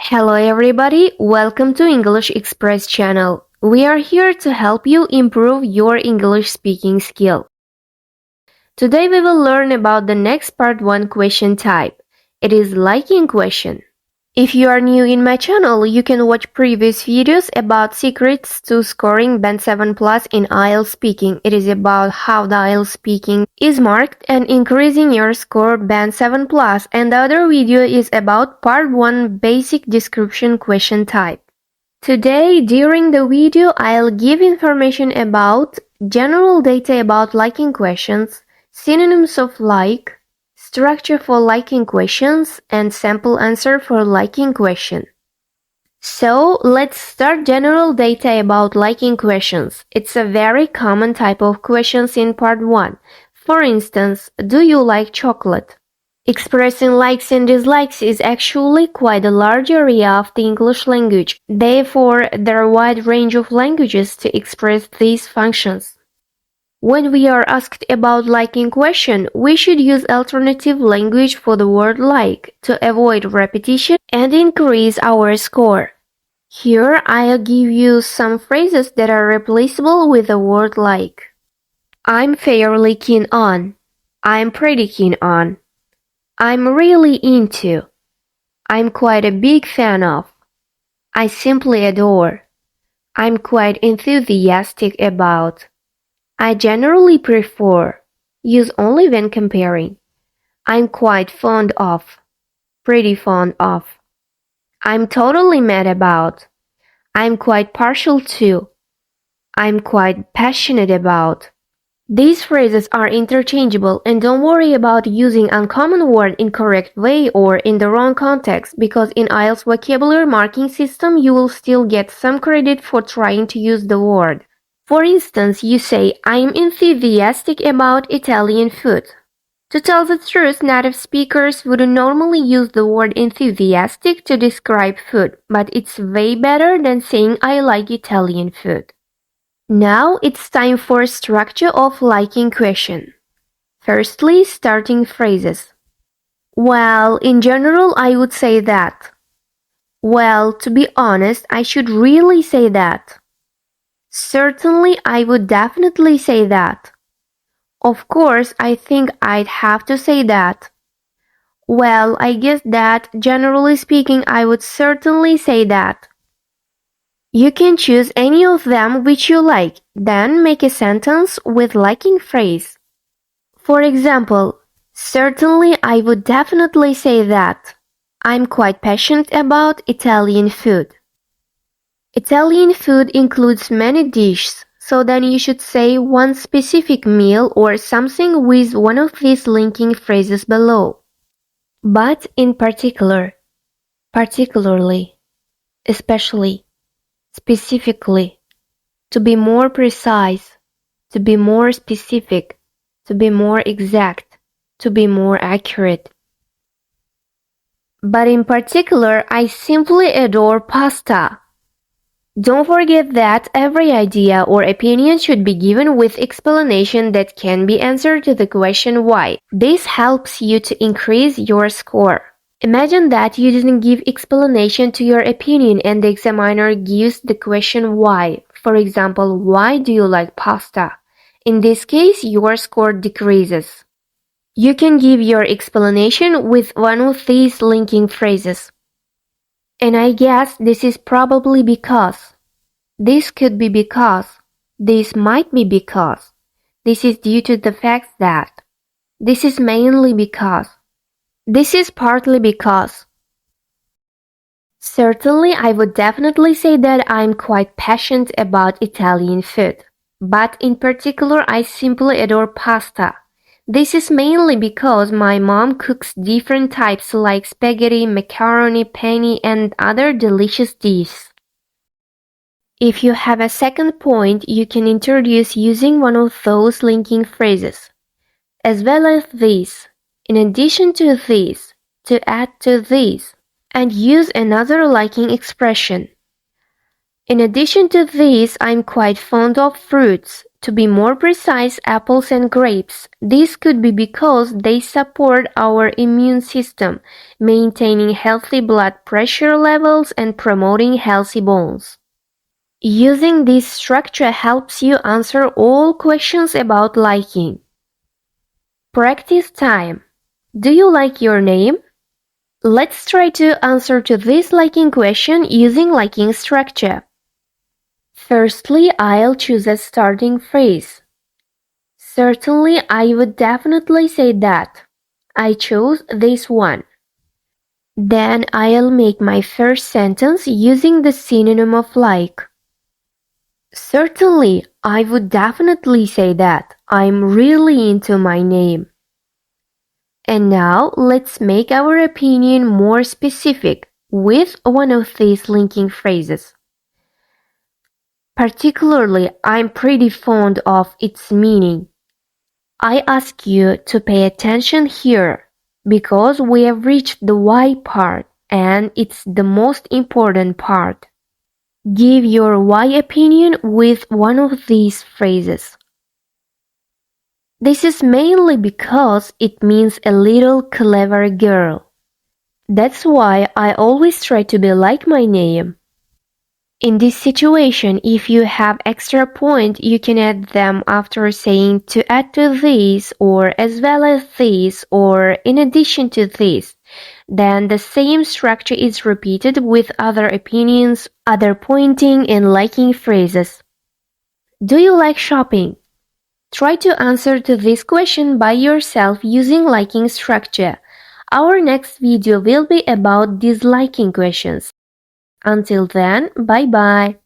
Hello everybody, welcome to English Express channel. We are here to help you improve your English speaking skill. Today we will learn about the next part 1 question type. It is liking question. If you are new in my channel, you can watch previous videos about secrets to scoring Band 7 Plus in Ielts Speaking. It is about how the Ielts Speaking is marked and increasing your score Band 7 Plus, and the other video is about Part 1 Basic Description question type. Today, during the video, I'll give information about general data about liking questions, synonyms of like, structure for liking questions, and sample answer for liking question. So, let's start general data about liking questions. It's a very common type of questions in part 1. For instance, do you like chocolate? Expressing likes and dislikes is actually quite a large area of the English language. Therefore, there are a wide range of languages to express these functions. When we are asked about liking question, we should use alternative language for the word like to avoid repetition and increase our score. Here, I'll give you some phrases that are replaceable with the word like. I'm fairly keen on. I'm pretty keen on. I'm really into. I'm quite a big fan of. I simply adore. I'm quite enthusiastic about. I generally prefer. Use only when comparing. I'm quite fond of. Pretty fond of. I'm totally mad about. I'm quite partial to. I'm quite passionate about. These phrases are interchangeable, and don't worry about using uncommon word in correct way or in the wrong context, because in IELTS vocabulary marking system you will still get some credit for trying to use the word. For instance, you say, I'm enthusiastic about Italian food. To tell the truth, native speakers wouldn't normally use the word enthusiastic to describe food, but it's way better than saying I like Italian food. Now it's time for structure of liking question. Firstly, starting phrases. Well, in general, I would say that. Well, to be honest, I should really say that. Certainly, I would definitely say that. Of course, I think I'd have to say that. Well, I guess that, generally speaking, I would certainly say that. You can choose any of them which you like, then make a sentence with liking phrase. For example, certainly I would definitely say that. I'm quite passionate about Italian food. Italian food includes many dishes, so then you should say one specific meal or something with one of these linking phrases below. But in particular, particularly, especially, specifically, to be more precise, to be more specific, to be more exact, to be more accurate. But in particular, I simply adore pasta. Don't forget that every idea or opinion should be given with explanation that can be answered to the question why. This helps you to increase your score. Imagine that you didn't give explanation to your opinion and the examiner gives the question why. For example, why do you like pasta? In this case, your score decreases. You can give your explanation with one of these linking phrases. And I guess this is probably because. This could be because. This might be because. This is due to the fact that. This is mainly because. This is partly because. Certainly, I would definitely say that I'm quite passionate about Italian food. But in particular, I simply adore pasta. This is mainly because my mom cooks different types like spaghetti, macaroni, penne, and other delicious dishes. If you have a second point, you can introduce using one of those linking phrases. As well as this, in addition to this, to add to this, and use another liking expression. In addition to this, I'm quite fond of fruits, To be more precise, apples and grapes. This could be because they support our immune system, maintaining healthy blood pressure levels and promoting healthy bones. Using this structure helps you answer all questions about liking. Practice time. Do you like your name? Let's try to answer to this liking question using liking structure. Firstly, I'll choose a starting phrase. Certainly, I would definitely say that. I chose this one. Then I'll make my first sentence using the synonym of like. Certainly, I would definitely say that. I'm really into my name. And now let's make our opinion more specific with one of these linking phrases. Particularly, I'm pretty fond of its meaning. I ask you to pay attention here because we have reached the why part and it's the most important part. Give your why opinion with one of these phrases. This is mainly because it means a little clever girl. That's why I always try to be like my name. In this situation, if you have extra points, you can add them after saying to add to this or as well as this or in addition to this. Then the same structure is repeated with other opinions, other pointing and liking phrases. Do you like shopping? Try to answer to this question by yourself using liking structure. Our next video will be about disliking questions. Until then, bye bye.